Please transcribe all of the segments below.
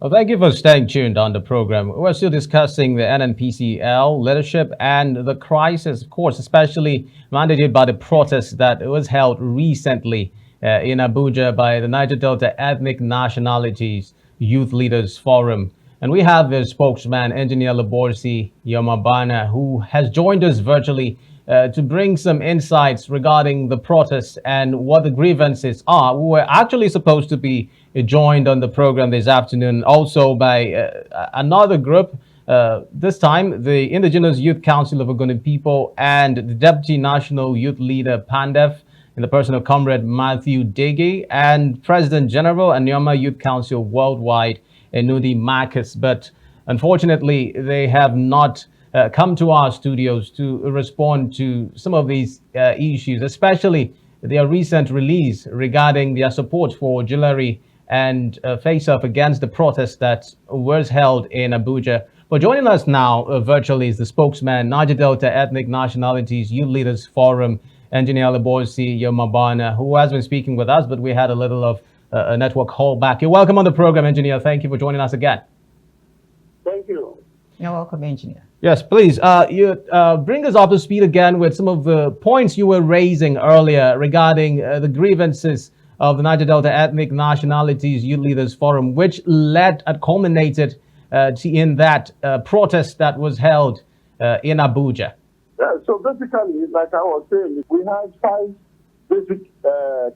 Well, thank you for staying tuned on the program. We're still discussing the NNPCL leadership and the crisis, of course, especially mandated by the protest that was held recently in Abuja by the Niger Delta Ethnic Nationalities Youth Leaders Forum. And we have the spokesman, Engineer Legborsi Yamaabana, who has joined us virtually to bring some insights regarding the protests and what the grievances are. We were actually supposed to be joined on the program this afternoon also by another group, this time the Indigenous Youth Council of Ogoni People and the Deputy National Youth Leader PANDEF in the person of Comrade Matthew Digi and President General and Nyoma Youth Council Worldwide, Enudi Marcus. But unfortunately, they have not come to our studios to respond to some of these issues, especially their recent release regarding their support for jewelry and face-off against the protest that was held in Abuja. But joining us now virtually is the spokesman, Niger Delta Ethnic Nationalities Youth Leaders Forum, Engineer Legborsi Yamaabana, who has been speaking with us, but we had a little of a network holdback. You're welcome on the program, Engineer. Thank you for joining us again. Thank you. You're welcome, Engineer. Yes, please. You bring us up to speed again with some of the points you were raising earlier regarding the grievances of the Niger Delta Ethnic Nationalities Youth Leaders Forum, which led and culminated in that protest that was held in Abuja. Yeah, so basically, like I was saying, we had 5 basic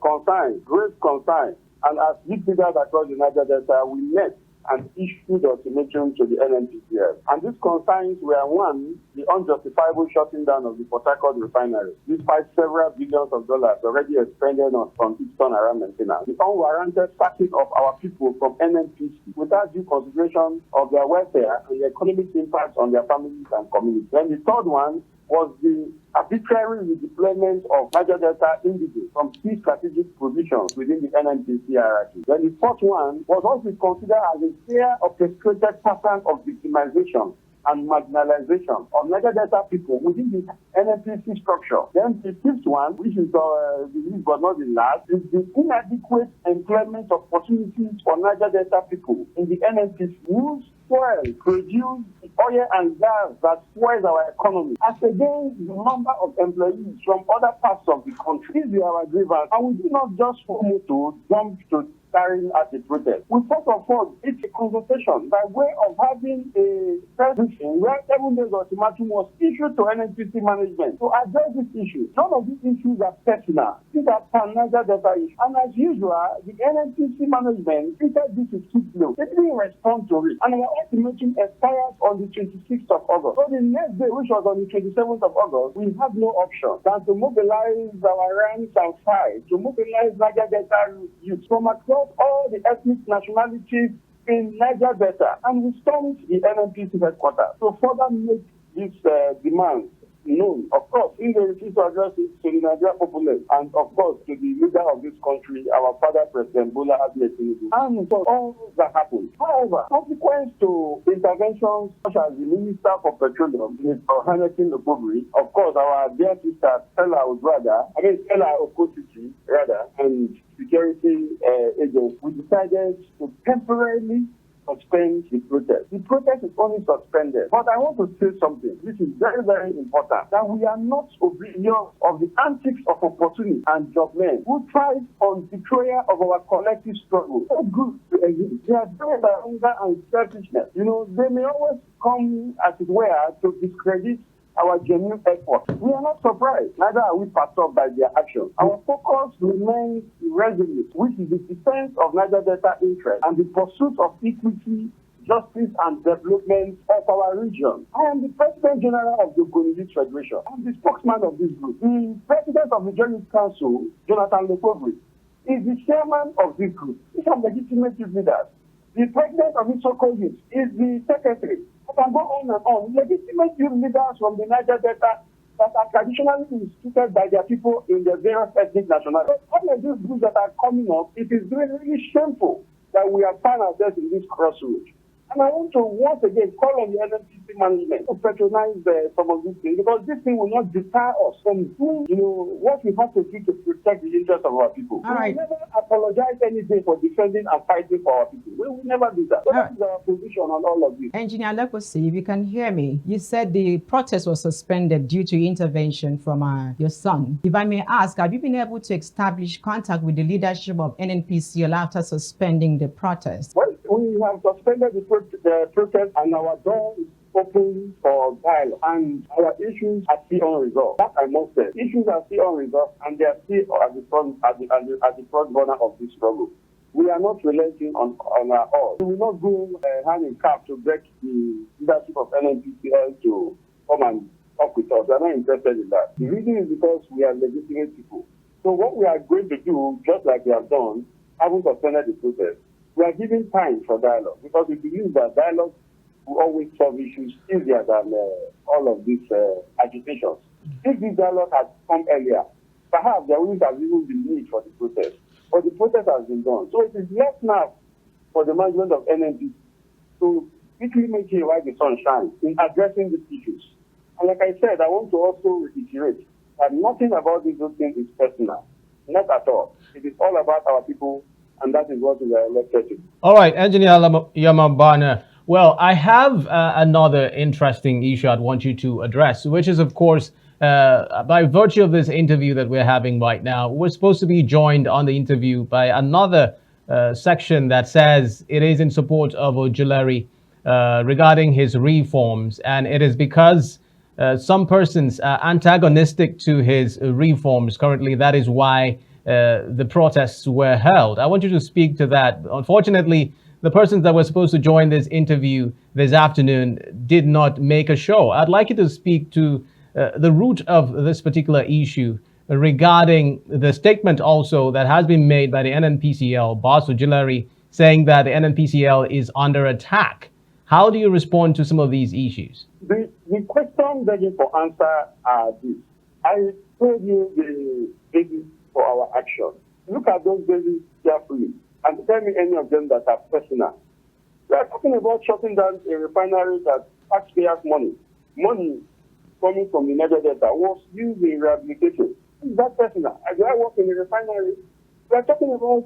concerns, great concerns, and as youth leaders across the Niger Delta, we met and issued ultimatum to the NNPCL. And these concerns were, one, the unjustifiable shutting down of the Port Harcourt refinery, despite several billions of dollars already expended on its turnaround maintenance. The unwarranted sacking of our people from NNPC without due consideration of their welfare and the economic impact on their families and communities. Then the third one was the arbitrary redeployment of Niger Delta individuals from key strategic positions within the NNPC hierarchy. Then the fourth one was also considered as a clear orchestrated pattern of victimization and marginalization of Niger Delta people within the NNPC structure. Then the fifth one, which is the least but not the last, is the inadequate employment opportunities for Niger Delta people in the NNPC, whose soil produce the oil and gas that fuels our economy. As against the number of employees from other parts of the country, this is our grievance. And we do not just want to jump to carrying out a protest. We first of all, it's a consultation by way of having a press briefing where 7 days ultimatum was issued to NNPC management to address this issue. None of these issues are personal. These are pan-Niger Delta issues. And as usual, the NNPC management treated this with too slow. They didn't respond to it. And our ultimatum expires on the 26th of August. So the next day, which was on the 27th of August, we have no option than to mobilize our ranks and fight, to mobilize Niger Delta youth from across all the ethnic nationalities in Niger Delta, and we stormed the NNPC headquarters to further make these demands known. Of course, in the refusal to address it to the Nigerian populace, and of course to the leader of this country, our father, President Bola Ahmed Tinubu, and so all that happened. However, consequence to interventions such as the Minister for Petroleum, Mr. Hannington Lokobri, of course, our dear sister Stella Okosisi, and security agents, we decided to temporarily suspend the protest. The protest is only suspended. But I want to say something. This is very, very important. That we are not oblivious of the antics of opportunity and job men who thrive on betrayal of our collective struggle. So good to exist. They are driven by hunger and selfishness. You know, they may always come, as it were, to discredit our genuine effort. We are not surprised, neither are we perturbed by their actions. Our focus remains resolute, which is the defense of Niger Delta interests and the pursuit of equity, justice, and development of our region. I am the President General of the Ogoni Youth Federation. I am the spokesman of this group. The President of the Joint Council, Jonathan Lekobri, is the chairman of this group. These are legitimate youth leaders. The President of the so-called youth is the secretary. I can go on and on. Legitimate youth leaders from the Niger Delta that are traditionally instituted by their people in the various ethnic nationalities. All of these groups that are coming up, it is really, really shameful that we have found ourselves in this crossroads. And And I want to once again call on the NNPC management to patronize some of these things, because this thing will not deter us from doing, what we have to do to protect the interests of our people. All right. We will never apologize any day for defending and fighting for our people. We will never do that. So that is our position on all of this. Engineer Legborsi, if you can hear me, you said the protest was suspended due to intervention from your son. If I may ask, have you been able to establish contact with the leadership of NNPCL after suspending the protest? Well, we have suspended the protest, and our door is open for dialogue, and our issues are still unresolved. That I must say. Issues are still unresolved, and they are still at the front burner of this struggle. We are not relenting on our own. We will not go hand in cap to break the leadership of NNPCL to come and talk with us. We are not interested in that. The reason is because we are legitimate people. So what we are going to do, just like we have done, having suspended the protest, we are giving time for dialogue, because we believe that dialogue will always solve issues easier than all of these agitations. If this dialogue had come earlier, perhaps there wouldn't have even been need for the protest. But the protest has been done. So it is left now for the management of NNP to quickly make hay while the sun shines in addressing these issues. And like I said, I want to also reiterate that nothing about this whole thing is personal. Not at all. It is all about our people, and that is what we are elected to. All right, Engineer Yamaabana. Well, I have another interesting issue I'd want you to address, which is, of course, by virtue of this interview that we're having right now, we're supposed to be joined on the interview by another section that says it is in support of Ojulari regarding his reforms, and it is because some persons are antagonistic to his reforms currently. That is why the protests were held. I want you to speak to that. Unfortunately, the persons that were supposed to join this interview this afternoon did not make a show. I'd like you to speak to the root of this particular issue regarding the statement also that has been made by the NNPCL, Boss Ojulari, saying that the NNPCL is under attack. How do you respond to some of these issues? The question begging for answer are this. I told you the basis for our action. Look at those bases carefully and tell me any of them that are personal. We are talking about shutting down a refinery that taxpayers' money coming from the Niger Delta was used in rehabilitation. Is that personal? As I work in a refinery, we are talking about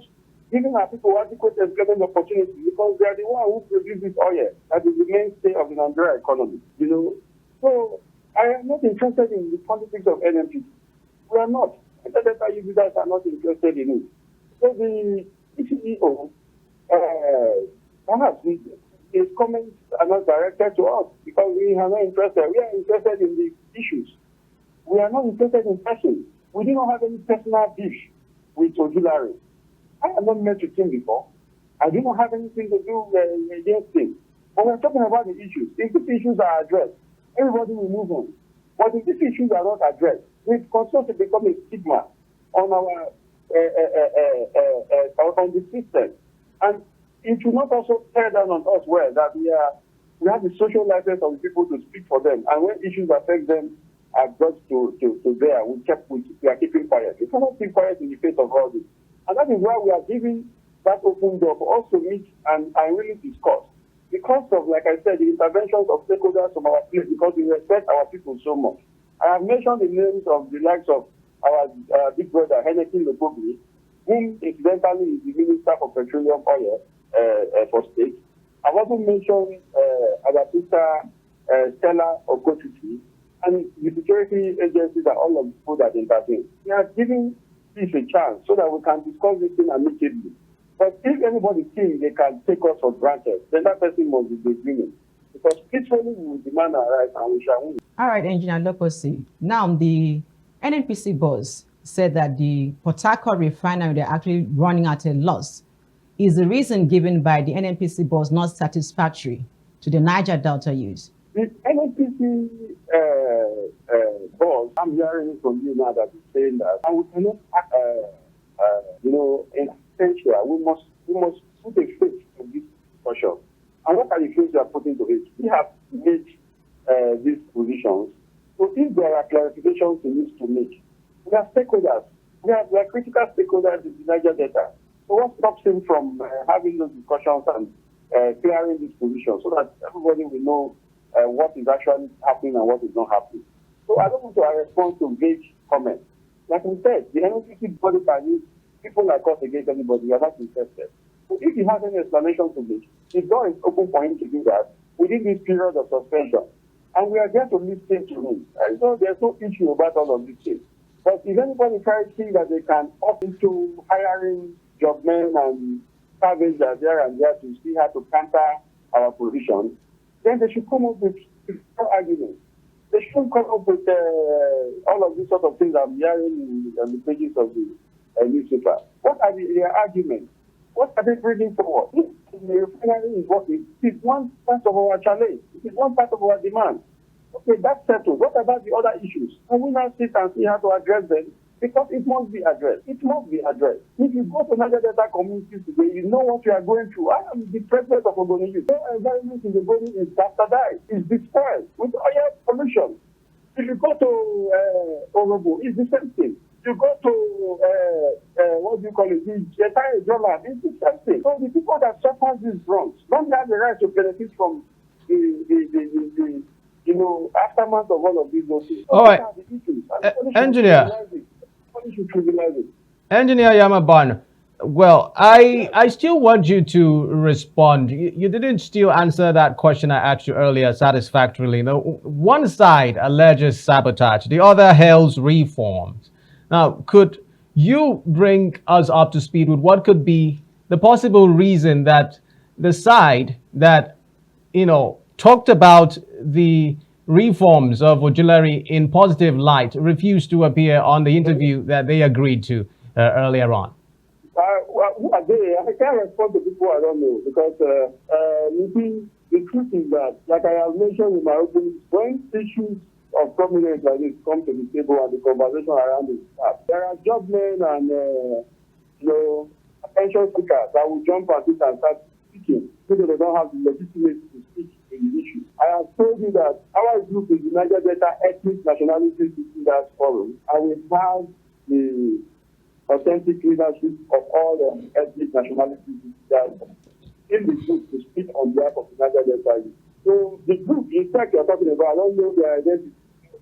giving our people adequate employment opportunities, because they are the ones who produce this oil that is the mainstay of the Nigerian economy. So I am not interested in the politics of NNP. We are not. Niger Delta users are not interested in it. So the CEO, perhaps his comments are not directed to us, because we are not interested. We are interested in the issues. We are not interested in persons. We do not have any personal beef with Ojulari. I have not met with him before. I do not have anything to do against him. But we're talking about the issues. If these issues are addressed, everybody will move on. But if these issues are not addressed, it continues to become a stigma on our on the system. And it will not also tear down on us well that we have the social license of the people to speak for them. And when issues affect them are brought to bear, we are keeping quiet. We cannot keep quiet in the face of all this. And that is why we are giving that open door for us to meet and really discuss. Because of, like I said, the interventions of stakeholders from our place, because we respect our people so much. I have mentioned the names of the likes of our big brother, Henneken Lopogli, whom incidentally is the Minister for Petroleum Oil for State. I've also mentioned our sister Stella Okotuti, and the security agencies are all of the people that intervene. We are giving this a chance so that we can discuss this thing amicably. But if anybody thinks they can take us for granted, then that person must be daydreaming. Because peacefully we will demand our rights and we shall win. All right, Engineer Legborsi. Now, the NNPC boss said that the Port Harcourt refinery, they're actually running at a loss. Is the reason given by the NNPC boss not satisfactory to the Niger Delta use? The NNPC boss, I'm hearing it from you now that he's saying that, and we cannot act, in absentia. We must put a face to this discussion. And what are the things we are putting to it? We have made these positions. So if there are clarifications we need to make, we are stakeholders. We are critical stakeholders in the Niger Delta. So what stops him from having those discussions and clearing this position so that everybody will know what is actually happening and what is not happening. So I don't want to respond to vague comments. Like we said, the NNPC body can use people like us against anybody. We are not interested. So if he has any explanation to make, the door is open for him to do that within this period of suspension. And we are there to listen to him. And so there's no issue about all of these things. But if anybody tries to see that they can opt into hiring job men and scavengers there and there to see how to counter our position, then they should come up with arguments. They shouldn't come up with all of these sort of things I'm hearing in the pages of the newspaper. What are their arguments? What are they bringing forward? If the refinery is working, it is one part of our challenge. It is one part of our demand. Okay, that's settled. What about the other issues? Can we now sit and see how to address them? Because it must be addressed. It must be addressed. If you go to Niger Delta communities today, you know what you are going through. I am the president of Ogoniyu. The environment in the body is bastardized, is destroyed with oil pollution. If you go to Orobo, it's the same thing. You go to, what do you call it, the entire Jola, it's the same thing. So the people that suffer these wrongs don't have the right to benefit from the aftermath of all of these losses. All right. Engineer. Engineer Yamaabana, well, I still want you to respond. You didn't still answer that question I asked you earlier satisfactorily. You know, one side alleges sabotage, the other hails reforms. Now, could you bring us up to speed with what could be the possible reason that the side that, talked about the reforms of Ojulari in positive light refused to appear on the interview that they agreed to earlier on? Who are they? I can't respond to people I don't know because the truth is that, like I have mentioned in my opening, when issues of prominence like this come to the table and the conversation around it start, there are job men and attention seekers that will jump at it and start speaking because they don't have the legitimacy to speak in the issue. I have told you that our group is the Niger Delta Ethnic Nationality Leaders Forum, and we have the authentic leadership of all the ethnic nationalities leaders in the group to speak on behalf of the Niger Delta youth. So the group, in fact, you're talking about, I don't know their identity.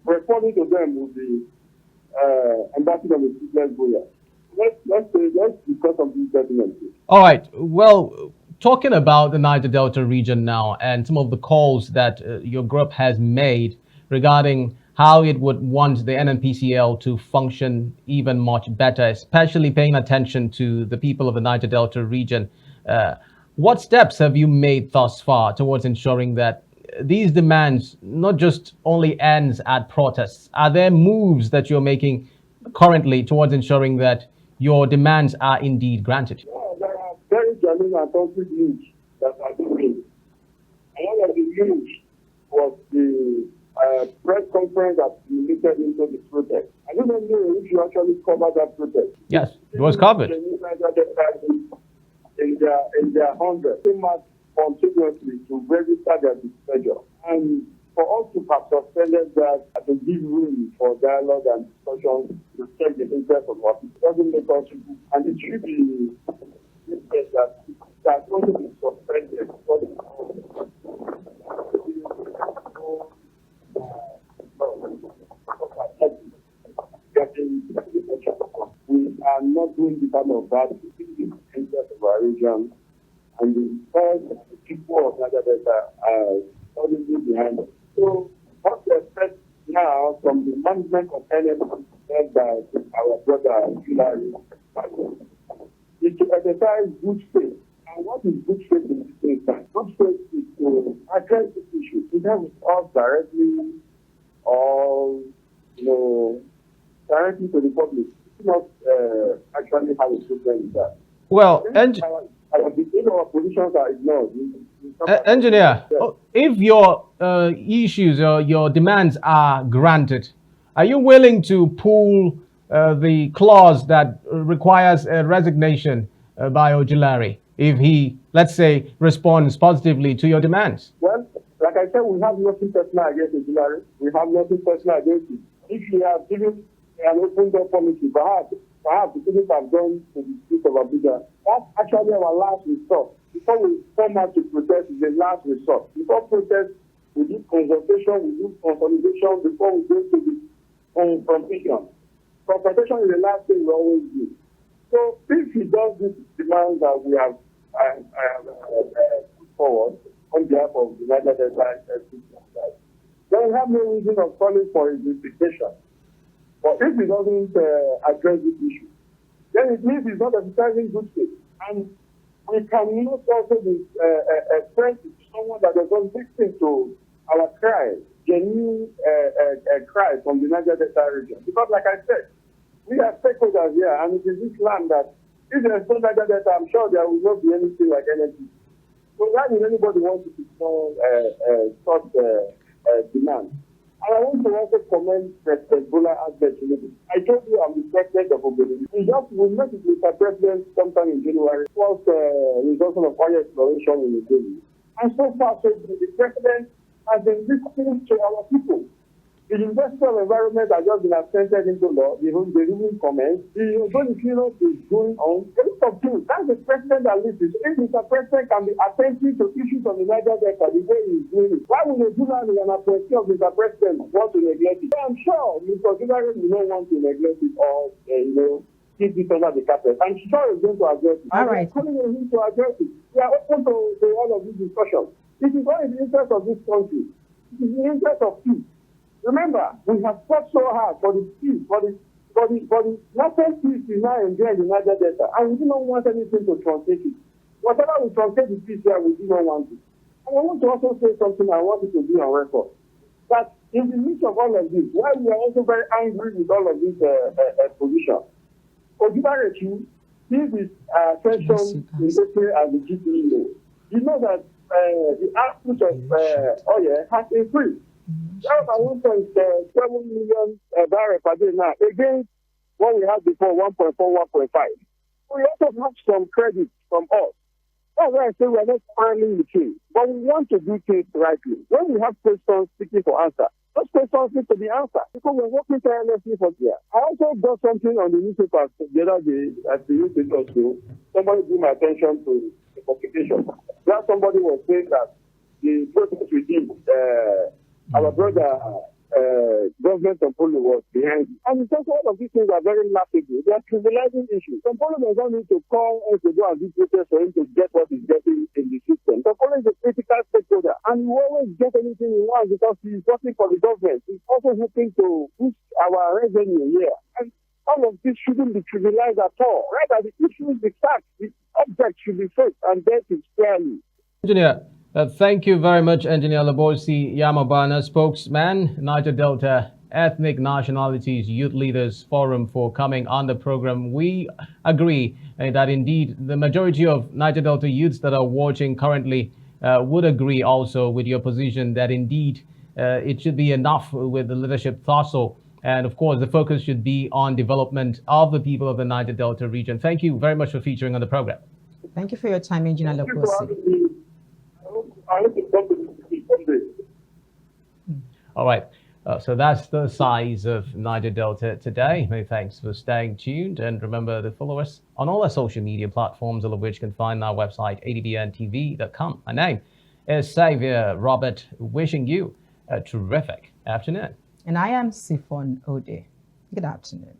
Responding to them will be Ambassador of the Business Boya. Let's discuss some these documents. All right. Well, talking about the Niger Delta region now and some of the calls that your group has made regarding how it would want the NNPCL to function even much better, especially paying attention to the people of the Niger Delta region. What steps have you made thus far towards ensuring that these demands not just only ends at protests? Are there moves that you're making currently towards ensuring that your demands are indeed granted? Yeah, there are very genuine and concrete news that are being made. And one of the news was the press conference that related into the protest. I don't know if you actually covered that protest. Yes, it was covered. In their hundreds, they must continuously to register their displeasure. And for us to have suspended that and to give room for dialogue and discussion to check the interest of our people doesn't make us, and it should be that's going to be suspended. We are not doing the kind of that in the interest of our region, and the first people of Niger Delta are solidly behind us. So, what we expect now from the management of NNPCL led by our brother Hillary is to exercise good faith. And what is good faith in this instance? Good faith is to address this issue, either with us directly or, directly to the public. It's not actually how it's good with that. Well, our positions are ignored. Engineer, if your issues or your demands are granted, are you willing to pull the clause that requires a resignation by Ojulari if he, let's say, responds positively to your demands? Well, like I said, we have nothing personal against Ojulari. We have nothing personal against him. If he has given an open door policy, perhaps perhaps we couldn't have gone to the streets of Abuja. That's actually our last resort. Before we come out to protest, is the last resort. Before protest, we do consultation, we do consolidation before we go to the confrontation. Confrontation is the last thing we always do. So if he does this demand that we have put forward on behalf of the Niger Delta, then we have no reason of calling for his resignation. But if he doesn't address this issue, then it means he's not exercising good faith. And we cannot also be friends with someone that does not listen to our cry, genuine cry from the Niger Delta region. Because like I said, we are stakeholders here, and it is this land that if there is no Niger Delta, I'm sure there will not be anything like energy. So why would anybody want to ignore such demand? And I want to also commend President Bola Ahmed Tinubu. I told you I'm the president of Obodo. We met with Mr. President sometime in January. It was resumption of oil exploration in Nigeria. And so far, so good. The president has been listening to our people. The industrial environment has just been accented into law. The ruling comments. The Ogboni cleanup is going on. A lot of things. That's the president that listens. If Mr. President can be attentive to issues of the Niger Delta the way he's doing it, why would a journalist and a appointee of Mr. President want to neglect it? I'm sure Mr. Journalist will not want to neglect it or, keep it under the carpet. I'm sure he's going to address it. All right. I'm calling on him to address it. We are open to all of these discussions. It is not in the interest of this country. It is in the interest of peace. Remember, we have fought so hard for the peace, for the latent peace we now enjoy in the Niger Delta, and we do not want anything to truncate it. Whatever will truncate the peace here, we do not want it. And I want to also say something I want it to be on record. That in the midst of all of this, while we are also very angry with all of these positions, Ojubarechi, he is attention in April as the GPEO. You know that the output of oil has increased. That's 1.7 million barrels per day now, against what we had before, 1.4, 1.5. We also have some credit from us. That's why I say we are not quarreling with him, but we want to do things rightly. When we have questions seeking for answer, those questions need to be answered because we're working tirelessly for here. I also got something on the newspaper the other day at the newspaper too. Somebody drew my attention to the publication. Where somebody was saying that the protest we did, our brother, government of Polo was behind it. And it's also all of these things are very laughable. They are trivializing issues. Some Polo does not need to call us to go and do protest for him to get what he's getting in the system. Some Polo is a critical stakeholder, and he will always get anything he wants because he's working for the government. He's also hoping to boost our revenue here. And all of this shouldn't be trivialized at all. Rather, the issue is the fact. The object should be faced and dealt with fairly. Engineer, thank you very much, Engineer Legborsi Yamaabana, spokesman, Niger Delta Ethnic Nationalities Youth Leaders Forum, for coming on the program. We agree that indeed the majority of Niger Delta youths that are watching currently would agree also with your position that indeed it should be enough with the leadership tussle. And of course, the focus should be on development of the people of the Niger Delta region. Thank you very much for featuring on the program. Thank you for your time, Engineer Legborsi. All right. So that's the size of Niger Delta today. Many thanks for staying tuned. And remember to follow us on all our social media platforms, all of which you can find on our website, adbntv.com. My name is Xavier Robert, wishing you a terrific afternoon. And I am Sifon Ode. Good afternoon.